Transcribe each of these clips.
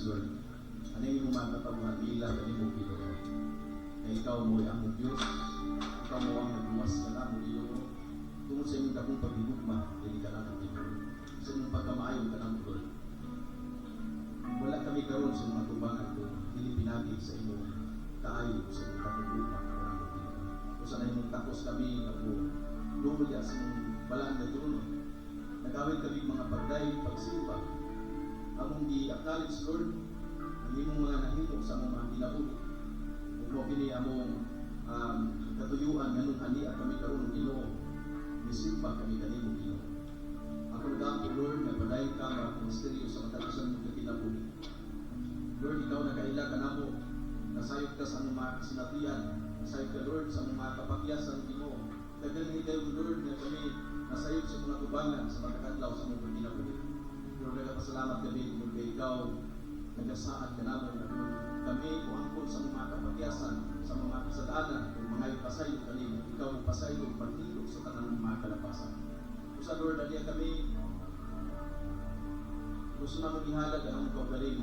Lord. Ano yung umakatawa bilang kanimo Ginoo? Na ikaw mo ang Diyos, ikaw mo ang nagluwas ka na mo Ginoo. Tungkol sa inyong dakong paghigugma, dili ka na mo Ginoo. Sa inyong pagkamaayon ka na mo Lord. Wala kami karon sa mga tubangan ko, dili pinagig sa inyong kaayo sa inyong paghigugma ka na mo Ginoo. Kung saan inyong tapos kami na po lumulya sa inyong balaan na trono. Nagawin kami mga pagday, pagsimba. Among i-acknowledge Lord, ang imong mga nahimo sa among mga ginabuhi. Kung mo kini among katuyuan ganun ani at kami karon Ginoo, misimba kami kanimo Ginoo. Ako nagamo Lord, nagpadayon ka mga ministeryo sa matagasan mong kinabuhi. Lord, ikaw nakaila ka namo, nasayod ka sa among mga kasinatian, nasayod ka Lord sa among mga kapakyasan Ginoo. Daghan kayo Lord na kami nasayod sa mga tubangan sa matagadlaw sa among kinabuhi. Lord, nagpasalamat kami kung ikaw nagasaad ka namin na kami kung angkol sa mga kapakyasan, sa mga kasalanan, kung mga ipasayo kanimo, ikaw ipasayo, pagtulog sa tanang mga kalapasan. Kung sa Lord, aliya kami, gusto namin ihalad ang among kaugaling,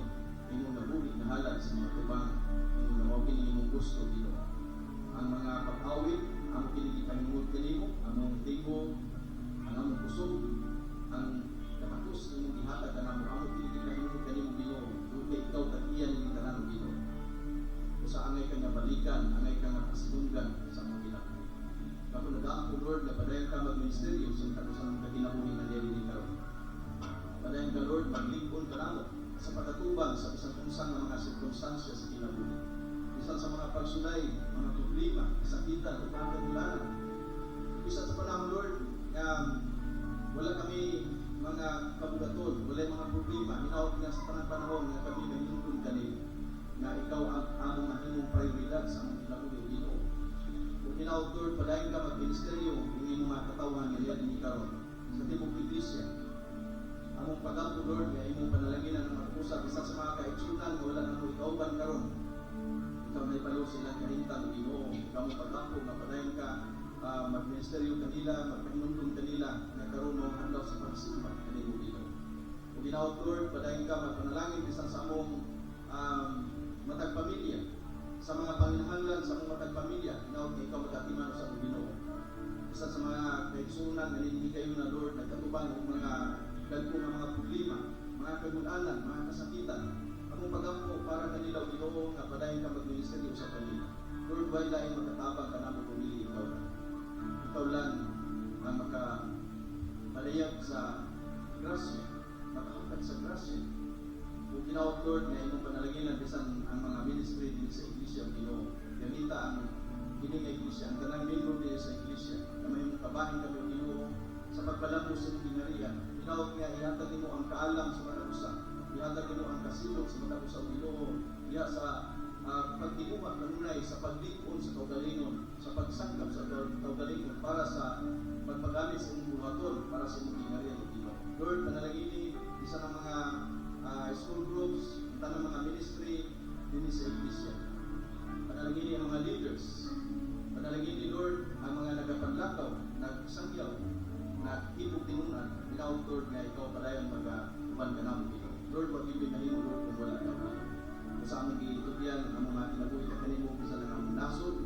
imong nabuhi na halad sa mga tubangan, imong namawagin imong gusto dito. Ang mga pag-awit, ang kinikipanimod kanimo, among tingog, ang among kusog, ang katakos imong ihatag ka namo, among kinikipanimod kanimo Ginoo. Kaya ikaw tag-iyan ng tanan Ginoo. Kung sa angay ka nga balikan, angay ka nga kasilunggan sa mga kinabuhi. Kapag nag-aang po Lord, napadayan ka mag-ministeryo sa mga kinabuhi na nilili karon. Padayan ka Lord, maglingkon ka namo sa pagkatubang sa isang kungsang ng mga sirkunstansya sa kinabuhi. Bisan sa mga pagsulay, mga problema, kasakitan, o mga kagulanan. Bisan sa panahon Lord, wala kami mga kabugaton, wala mga problema, hinawag niya sa panahon na kami nangingkong kanil na ikaw ang among mahimong prioridad sa among kinabuhi Ginoo. Kung hinawag Lord, padayon ka mag-ministeryo, yung imong mga katawan na yan ni karon sa tibok iglesia. Among pagampo Lord, kaya imong panalangin ang mag-usap, isa sa mga kaitsunan na wala nang ikauban karon. Ikaw na ipalo silang kahintang Ginoo, ikaw mong pagampo na padayon ka mag-ministeryo kanila, magpahinundong kanila na karoon mo ang sa pagsimba kanimo Ginoo. Kung ginawag Lord, padayon ka magpanalangin bisan sa among matagpamilya, sa mga panginahanglan sa among matagpamilya, ginawag na ikaw magkatiman sa among Ginoo. Bisan sa mga kaigsunan na hindi kayo na Lord, nagkatubang ng mga dagko ng mga problema, mga kagulanan, mga kasakitan, among pagampo para kanila Ginoo nga padayon ka mag-ministeryo sa kanila. Lord, why lain makatabang ka namo kung dili ikaw lang. Ikaw lang ang makapalayag sa grasya, makahatag sa grasya. Kung ginawag Lord na imong panalaginan bisan ang mga ministry din sa iglesia Ginoo, gamita ang kining iglesia, ang tanang membro din sa iglesia, na may mong kabahin kami Ginoo sa pagpalamo sa kinarian. Ginawag nga ihatag nimo ang kaalam sa matagusa, ihatag nimo ang kasilog sa matagusa Ginoo, diha sa pagdiuma kanunay sa paglikon sa kaugalingon, sa pagsangkap sa kaugalingon para sa pagpagamit sa inyong buhaton, para sa inyong kinarian o Ginoo. Lord, panalangini isa ng mga school groups, ng mga ministry din sa iglesia. Panalangini ang mga leaders. Panalangini Lord ang mga nagapaglakaw, nagsangyaw, nag-ibog tinunan. Ginawag Lord na ikaw padayon mag-uban ka namin Ginoo. Lord, pag-ibig kanino Lord kung wala ka Ginoo. Sa aming giitubyan ang mga kinabuhi ka kanimo bisa ng among nasod.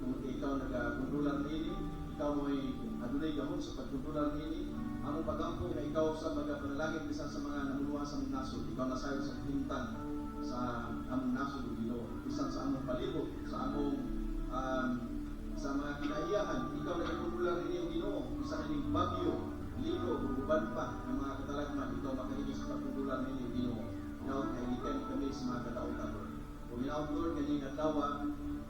Kung ikaw nagakundulan nini, ikaw mo'y adunay gamot sa pagkundulan nini. Among pagampo na ikaw sa pagpanalangin bisa sa mga namuluha sa among nasod. Ikaw nasayo sa hintan sa among nasod o Ginoo. Bisan sa among palibot, sa among sa mga kinaiyahan, ikaw nagakundulan nini o Ginoo. Bisan ning bagyo, lino, uban pa ng mga katalagman, ikaw makahilig sa pagkundulan nini o Ginoo. Ginawag kailikan kami sa mga katautan Lord. Kung ginawag Lord, kaning adlaw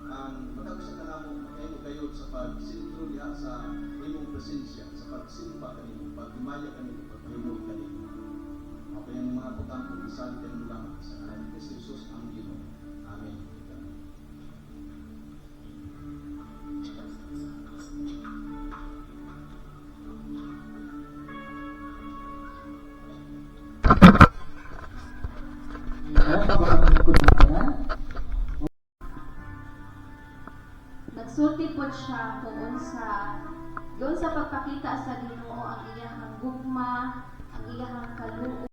ang matagos ka namo kayo kayo sa pagsintro niya sa imong presensya, sa pagsimba kanimo, pagdumaya kanimo, pagpahimog kanimo. Ako yung mga putang kung isang kanimo lamang sa ngalan ni Jesus ang Ginoo. Amen. Nagsulti po siya doon sa pagpakita sa Ginoo ang iyang gugma, ang iyang kaluoy.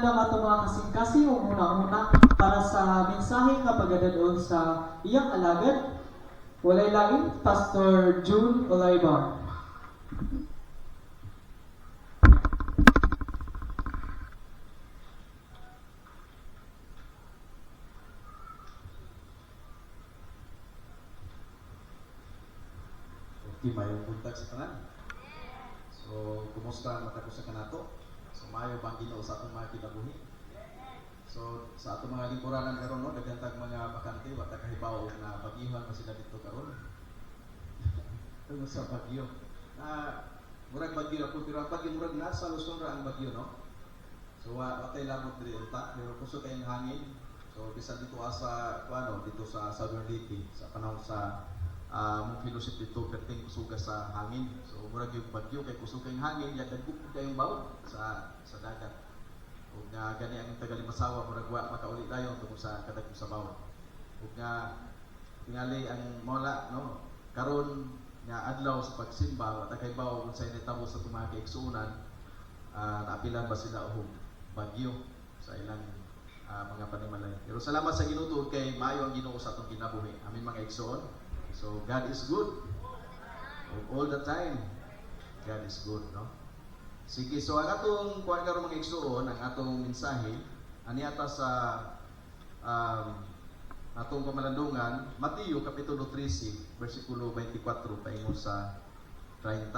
naganda ka mga kasing-kasing una-una para sa mensahe nga pagadadoon sa iyang alagad. Walay lain, Pastor June Olayba. Okay, mayong buntag sa tanan. So, kumusta ang mata ko sa kanato? So, mayo bang Ginoo sa atong mga kinabuhi? So, sa atong mga limburanan karon no, dagantag mga bakante wa ta kahibaw na bagyuhan pa sila dito karon. Tungod sa bagyo. Murag bagyo ako pero ang bagyo murag nasa Luzon ra ang bagyo no. So, watay lamot diri unta, pero kusog kayong hangin. So, bisan dito sa dito sa Southern Leyte sa panahon sa mong fellowship dito perting kusuga sa hangin. So murag yung bagyo kay kusog kayong hangin ya dagko kayong bawd sa dagat. Ug nga gani ang tagalimasawa murag wa makauli dayon tungod sa kadagko sa bawd. Ug nga tingali ang mola no karon nga adlaw sa pagsimba wa ta kay bawo unsay nitabo sa mga kaigsuonan naapilan ba sila og bagyo sa ilang mga panimalay. Pero salamat sa Ginoo kay maayo ang Ginoo sa atong kinabuhi. Amin mga igsoon. So God is good. All the time, God is good, no? Sige, so ang atong kuan karon mga igsoon, ang atong mensahe ani ata sa atong pamalandungan, Mateo kapitulo 13, bersikulo 24 paingon sa 30,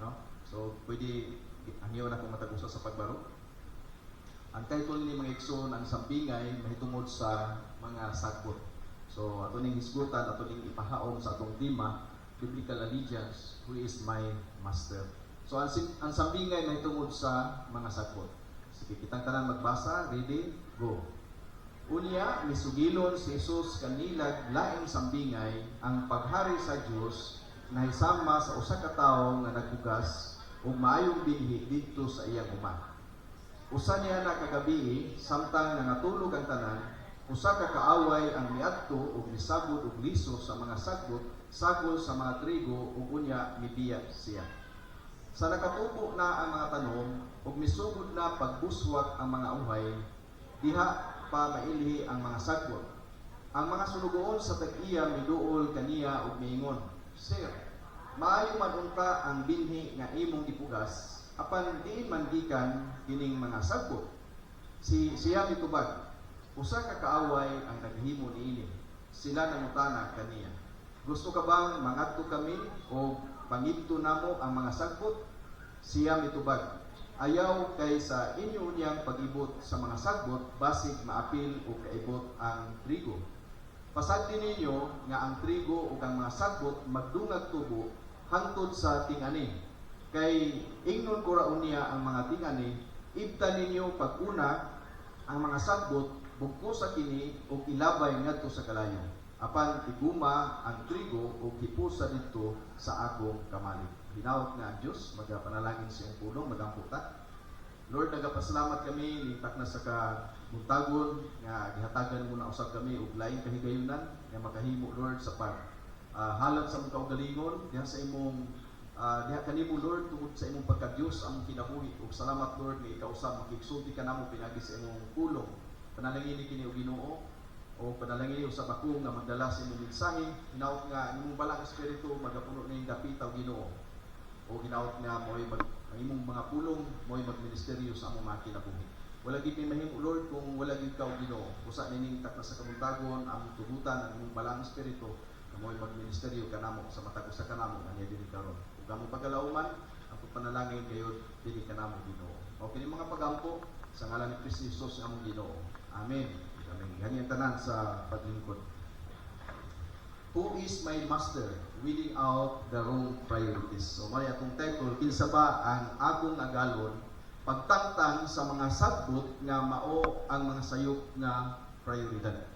no? So pwede angyo na kung matagusa sa pagbaro. Ang title ni mga igsoon ang sambingay mahitungod sa mga sagbot. So, ato ning hisgutan, ato ning ipahaom sa atong tema, Biblical Allegiance, who is my master. So, ang sambingay na itungod sa mga sagbot. Sige, kitang tanan magbasa, ready, go. Unya, misugilon si Jesus kanilag laing sambingay ang paghari sa Dios na hisama sa usa ka tawo nga nagbugas ug maayong binhi didto sa iyang uma. Usa niya na kagabi, samtang nangatulog ang tanan, usa ka kaaway ang miadto ug misabod og liso sa mga sagbot sagol sa mga trigo ug unya mibiya siya. Sa nakatubo na ang mga tanom ug misugod na pagbuswak ang mga uhay, diha pa mailhi ang mga sagbot. Ang mga sunugoon sa tag-iya miduol kaniya ug miingon, Sir, maayo man unta ang binhi nga imong gipugas, apan diin man gikan kining mga sagbot. Siya mitubag, usa ka kaaway ang naghimo niini. Sila nangutana kaniya, gusto ka bang mangadto kami o pangidto namo ang mga sagbot? Siya mitubag, ayaw kay sa inyo niyang pag-ibot sa mga sagbot basig maapil o kaibot ang trigo. Pasagdi ninyo nga ang trigo o ang mga sagbot magdungag tubo hangtod sa tingani. Kay ingnon ko raon niya ang mga tingani, ibta ninyo pag-una ang mga sagbot bugko sa kini o ilabay ngadto sa kalayo. Apan iguma ang trigo o hipusa dito sa akong kamali. Hinaot nga ang Diyos, magapanalangin sa iyong pulong, magamputa. Lord, nagapasalamat kami, lintak na sa kamuntagon, nga gihatagan mo na usap kami, ug laing kahigayunan, nga makahimo, Lord, sa halag sa mong kaugalingon, diha sa imong diha kanimo, Lord, tungod sa imong pagka-Diyos, ang kinabuhi. Ug salamat, Lord, nga ikaw sa makigsulti ka namo pinagi sa imong pulong. Panalangin kini o Ginoo o panalangin sa bakong nga magdala sa imong mensahe. Hinaot nga imong balang espiritu magapuno ning dapita o Ginoo. O hinaot nga mo'y ang imong mga pulong mo'y magministeryo sa among mga kinabuhi. Wala gid may mahimo Lord kung wala gid ka o Ginoo. Usa nining takna sa kamuntagon ang tugutan ang imong balang espiritu nga mo'y magministeryo kanamo sa matag usa kanamo anya dinhi karon. Ug among pagalauman ang panalangin kayo dinhi kanamo Ginoo. O kini mga pagampo sa ngalan ni Kristo Jesus among Ginoo. Amen. Amen. Ganyan tanan sa paglingkod. Who is my master? Weeding out the wrong priorities. So, may atong title, kinsa ba ang akong agalon pagtangtang sa mga sagbot nga mao ang mga sayop nga prioridad.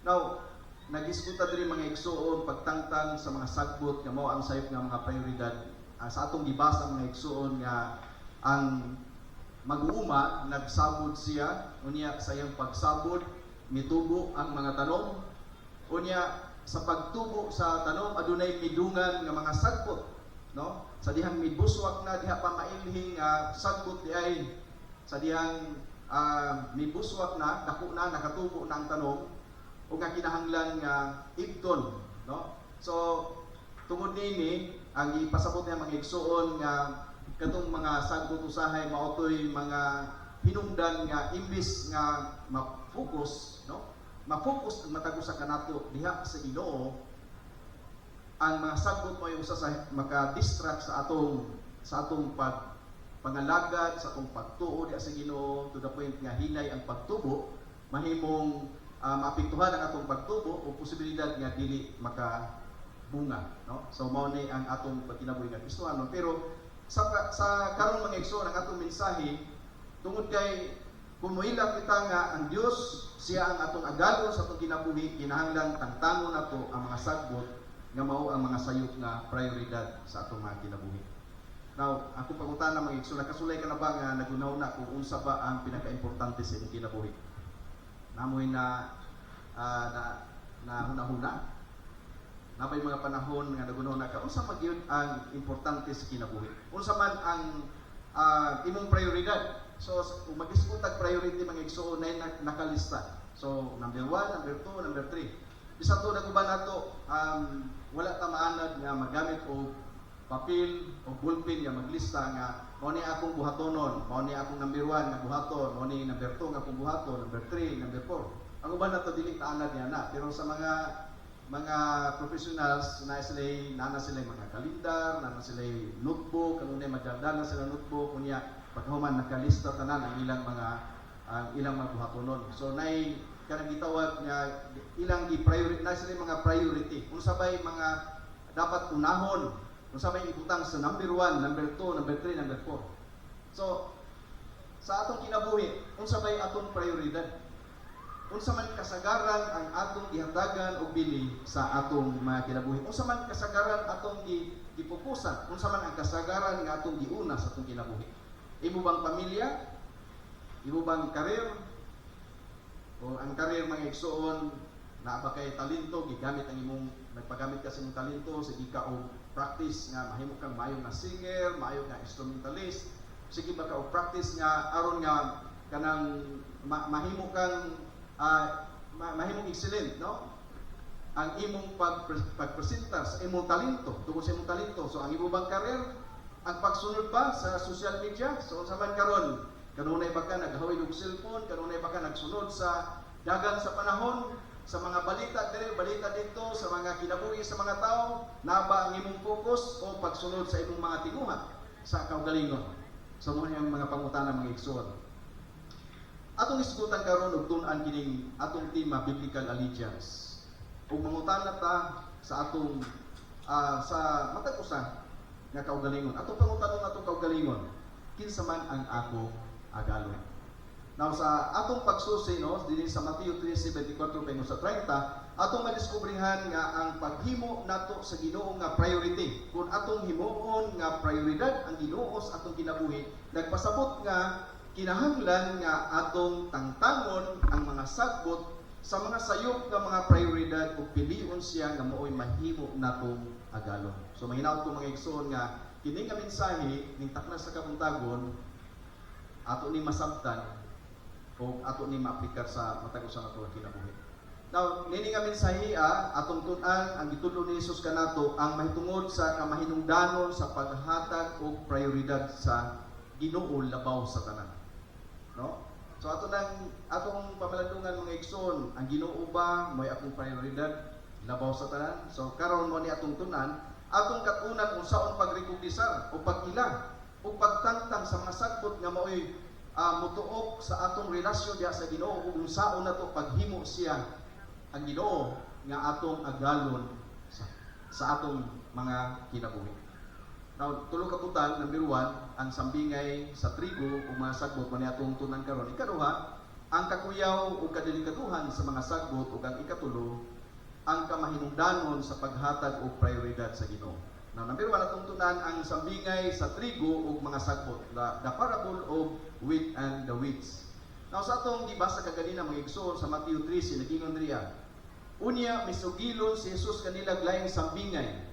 Now, nag-iskuta diri mga igsuon pagtangtang sa mga sagbot nga mao ang sayop nga mga prioridad. Sa atong gibasa mga igsuon nga ang mag-uuma, nagsabod siya, unya sa iyang pagsabod, mitubo ang mga tanom, unya sa pagtubo sa tanom, adunay midungan nga mga sagbot, no? Sa dihang midbuswak na, diha pa mailhing sagbot di ay, sa dihang mibuswak na, dako na, nakatubo na ang tanong, o nga kinahanglan nga ibton, no? So, tungod nini, ang ipasabot niya mga igsuon nga katong mga sagbot usahay mautoy mga hinungdan nga imbis nga ma-focus, no? Ma-focus ang matag usa kanato diha sa Ginoo, ang mga sagbot mo usa sa maka-distract sa atong pangalagad, sa atong pagtuo diha sa Ginoo, to the point nga hinay ang pagtubo, mahimong maapektuhan ang atong pagtubo o posibilidad nga dili makabunga, no? So mao ni ang atong pagkinabuhi nga Kristohano. Pero sa karon mga igsoon ang atong mensahe tungod kay kung moila kita nga ang Dios siya ang atong agalon sa atong kinabuhi, kinahanglan tangtangon nato ang mga sagbot nga mao ang mga sayop nga prioridad sa atong mga kinabuhi. Now, ako pangutana mga igsoon, nakasulay ka na ba nga nagunaw na kung unsa ba ang pinaka-importante sa imong kinabuhi? Namoy na hunahuna. Napay mga panahon nga nagunaw na ka, unsa magyud ang importante sa kinabuhi? Unsa man ang imong prioridad? So, kung mag-isgot tag priority mga igsoon na nakalista. So, number 1, number 2, number 3. Bisa to naguban nato, wala ta maanad nga magamit og papel o ballpen nga maglista nga mao ni akong buhatonon, mao ni akong number 1 nga buhaton, mao ni number 2 nga akong buhaton, number 3, number 4. Ang uban nato dili ta anad niya na, pero sa mga professionals na sila mga kalendar, na sila notebook, kanunay madala sila notebook kunya paghuman nakalista tanan ang ilang mga buhatonon. So nay kanang gitawag nga ilang gi-priority na sila mga priority. Unsa bay mga dapat unahon, unsa bay ibutang sa number 1, number 2, number 3, number 4. So sa atong kinabuhi, unsa bay atong prioridad? Unsa man kasagaran ang atong gihatagan og bili sa atong mga kinabuhi? Unsa man kasagaran atong gipokusan? Unsa man ang kasagaran nga atong giuna sa atong kinabuhi? Imo bang pamilya? Imo bang karir? O ang karir mga igsoon na ba kay talento, gigamit ang imong nagpagamit ka sa imong talento, sige ka og practice nga mahimo kang maayong na singer, maayong na instrumentalist. Sige ba ka og practice nga aron nga kanang mahimo kang mahimong excellent, no? Ang imong pagpresenta sa imong talento, tungkol sa imong talento. So ang imong bang karir, ang pagsunod ba sa social media? So unsa man karon, kanunay ba ka naghawid og cellphone, kanunay ba ka nagsunod sa dagan sa panahon, sa mga balita dito, sa mga kinabuhi sa mga tao, na ba ang imong focus o pagsunod sa imong mga tinguha sa kaugalingon? So mo yung mga pangutana mga igsoon. Atong isgutan karon og tun-an kining atong tema biblical allegiance. Ug mangutana ta sa atong sa matag usa nga kaugalingon. Atong pangutanon atong kaugalingon, kinsa man ang ako agalon. Now sa atong pagsusi no dinhi sa Mateo 13:24 pangko sa 30, atong madiskubrihan nga ang paghimo nato sa Ginoo nga priority. Kung atong himuon nga prioridad ang Ginoo sa atong kinabuhi, nagpasabot nga kinahanglan nga atong tangtangon ang mga sagbot sa mga sayop nga mga prioridad ug pilion siya nga maoy mahimo natong agalon. So mahinaw ko mga igsoon nga kini nga mensahe ning takna sa kabuntagon ato ni masabtan o ato ni maaplikar sa matag usa nato kinabuhi. Now nini nga mensahe atong tun-an ang gitudlo ni Hesus kanato ang mahitungod sa kamahinungdanon sa paghatag og prioridad sa Ginoo labaw sa tanan. No? So atong pamalandungan mga igsoon, ang Ginoo ba mo'y akong prioridad labaw sa tanan? So karon mo ni atong tunan, atong katunan unsaon pagrekognisar o pag-ilang o pagtangtang sa mga sagbot nga maoy mutuok sa atong relasyon diha sa Ginoo ug unsaon nato paghimo siya ang Ginoo nga atong agalon sa atong mga kinabuhi. Now, tulo ka butan, number 1, ang sambingay sa trigo o mga sagbot mo niya atong tunan karon. Ikaduha, ang kakuyaw o kadelikatuhan sa mga sagbot o ang ikatulo, ang kamahinungdanon sa paghatag o prioridad sa Ginoo. Now, number 1, atong tunan ang sambingay sa trigo o mga sagbot, the parable of wheat and the weeds. Now, sa atong gibasa kaganina mga igsoon sa Mateo 13, nagingon riya, unya misugilon si Jesus kanila laing sambingay.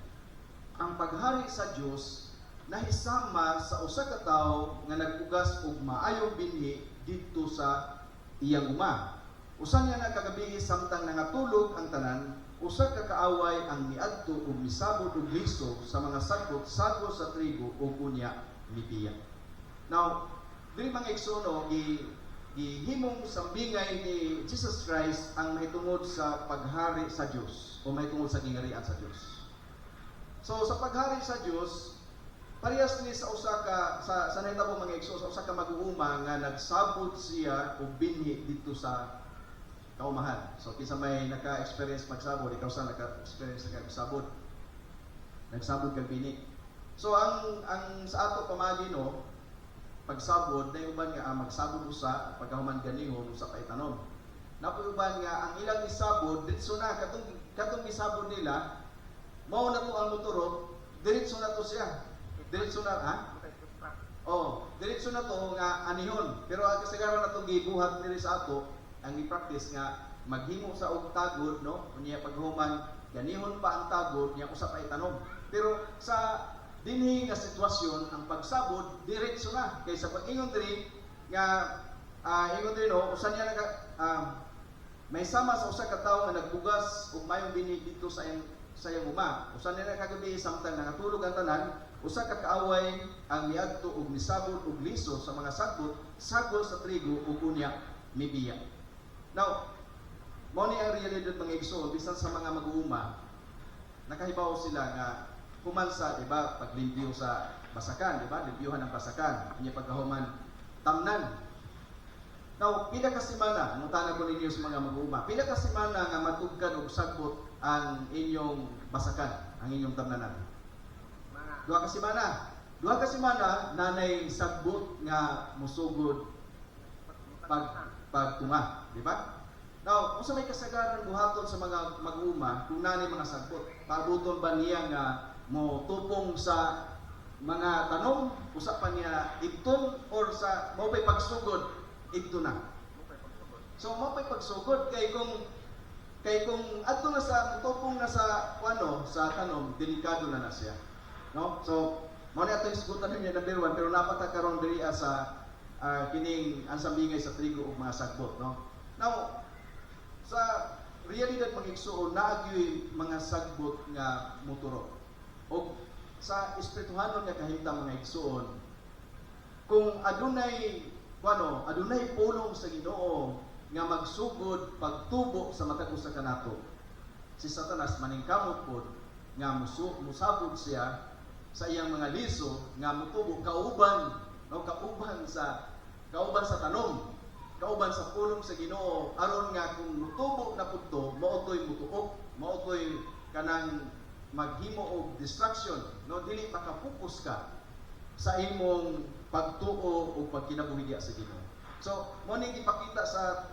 Ang paghari sa Dios nahisama sa usa ka tawo nga nagugas og maayong binhi didto sa iyang uma. Usa niya na kagabi samtang nangatulog ang tanan, usa ka kaaway ang miadto ug misabot og liso sa mga sagot sagos sa trigo ug unya mipiya. Now, diri mga igsuno gihimong sambingay ni Jesus Christ ang mahitungod sa paghari sa Dios o mahitungod sa gingarian sa Dios. So sa paghari sa Dios, parehas ni sa usa ka sa nahitabo mga igsuno, sa usa ka mag-uuma nga nagsabot siya og binhi dito sa kaumahan. So kinsa may naka-experience magsabot, ikaw sa naka-experience nagsabot. Nagsabot kag bini. So ang sa ato pamagi no, pagsabot na uban nga magsabot usa pagkahuman ganihon usa kay tanom. Napoy uban nga ang ilang isabot ditso na katong isabot nila mao na to ang motorot, diretso na to siya. Diretso na ha? Oh, diretso na to nga anihon. Pero ang kasagaran na to gibuhat diri sa ato ang i-practice nga maghimo sa og tagod no unya paghuman ganihon pa ang tagod nya usa pa itanom. Pero sa dinhi nga sitwasyon ang pagsabod diretso na kaysa pag-ingon diri nga ingon diri no usa niya may sama sa usa ka tawo nga nagbugas og mayong bini dito sa iyang uma. Usa niya kagabi samtang nangatulog ang tanan, usa ka kaaway ang miadto og misabot og liso sa mga sagot sagol sa trigo ug unya mibiya. Now, mo ni ang realidad mga igsoon bisan sa mga mag-uuma, nakahibaw sila nga humansa, di ba, paglimpyo sa basakan, di ba, limpyuhan ng basakan, kanya pagkahuman tamnan. Now, pila ka semana, anong tanag ko ninyo sa mga mag-uuma, pila ka semana nga matugkan og sagbot ang inyong basakan, ang inyong tamnanan? Duha ka semana, nanay sagbot nga musugod pagtunga, di ba? Now, kung sa may kasagaran buhaton sa mga mag-uuma, kung nanay mga sagbot, pabuton ba niya nga mo tupong sa mga tanong, usa pa niya igton or sa mo pay pagsugod igton na. So mo pay pagsugod kay kung adto na sa tupong na sa sa tanong, delikado na siya. No? So mo ni atong isgutan niya number 1 pero napata karon diri sa kining ansambingay sa trigo ug mga sagbot, no? Now, sa realidad mga igsuon naagyoy mga sagbot nga moturo. O sa espirituhanon nga kahimtang mga igsuon, kung adunay pulong sa Ginoo nga magsugod pagtubo sa matag usa kanato, si Satanas maningkamot pod nga musabot siya sa iyang mga liso nga mutubo kauban sa tanom, kauban sa pulong sa Ginoo aron nga kung mutubo na pudto maotoy mutuok, maotoy kanang maghimo og distraction, no, dili makapokus ka sa imong pagtuo o pagkinabuhi diha sa Ginoo. So mo ning ipakita sa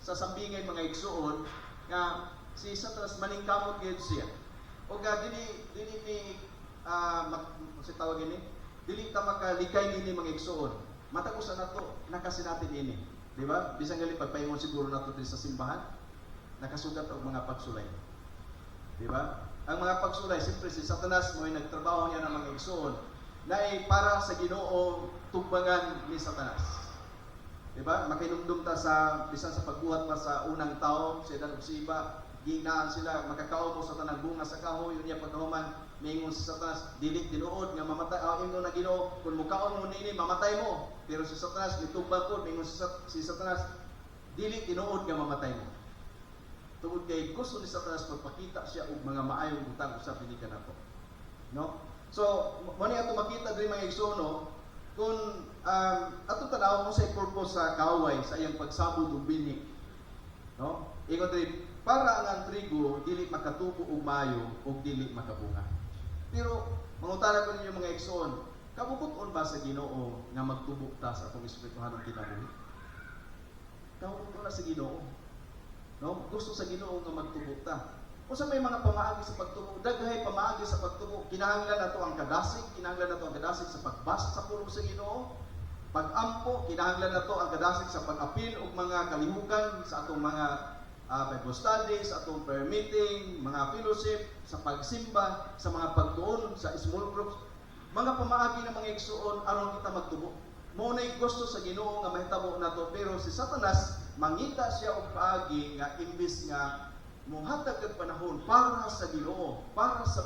sambingay mga igsuon nga si Satanas maningkamot gyud siya. O dili ni si tawag ini, dili ta makalikay nini mga igsuon. Matag usa nato nakasinatin ini, di ba? Bisan gali pagpaingon siguro nato sa simbahan, nakasugat og mga pagsulay. Di ba? Ang mga pagsulay, siyempre si Satanas mo ay nagtrabaho niya ng mga igsoon na ay para sa Ginoo tugbangan ni Satanas. Diba? Makinumdum ta sa bisan sa pagbuhat pa sa unang tao, si Adan ug si Eva, ginaan sila makakaon mo sa tanang bunga sa kahoy, yun niya pagkahuman, mingon si Satanas, dili tinuod nga mamatay, ingon na Ginoo, kung mukaon mo nini mamatay mo. Pero si Satanas gitugban pod, mingon si Satanas, dili tinuod nga mamatay mo. Tungod kay gusto ni Satanas magpakita siya og mga maayong butang usab dinhi kanato. No? So, mo ni ato makita diri mga igsoon, kung ato tanaw mo sa purpose sa kaaway sa iyang pagsabot og bini. No? Ingon diri para ang trigo dili makatubo og maayo og dili makabunga. Pero mangutana ko ninyo mga igsoon, kabubuton ba sa Ginoo nga magtubo ta sa atong espirituhanong kinabuhi? Kabubuton na sa Ginoo. No? Gusto sa Ginoo nga magtubo ta. Kung sa may mga pamaagi sa pagtubo, daghay pamaagi sa pagtubo, kinahanglan nato ang kadasig, sa pagbasa sa pulong sa Ginoo, pag-ampo, kinahanglan nato ang kadasig sa pag-apil og mga kalihukan sa atong mga Bible study, sa atong prayer meeting, mga fellowship, sa pagsimba, sa mga pagtuon, sa small groups, mga pamaagi ng mga igsuon aron kita magtubo. mo na'y gusto sa Ginoo nga mahitabo nato, pero si Satanas mangita siya og paagi nga imbis nga muhatag kag panahon para sa Ginoo, para sa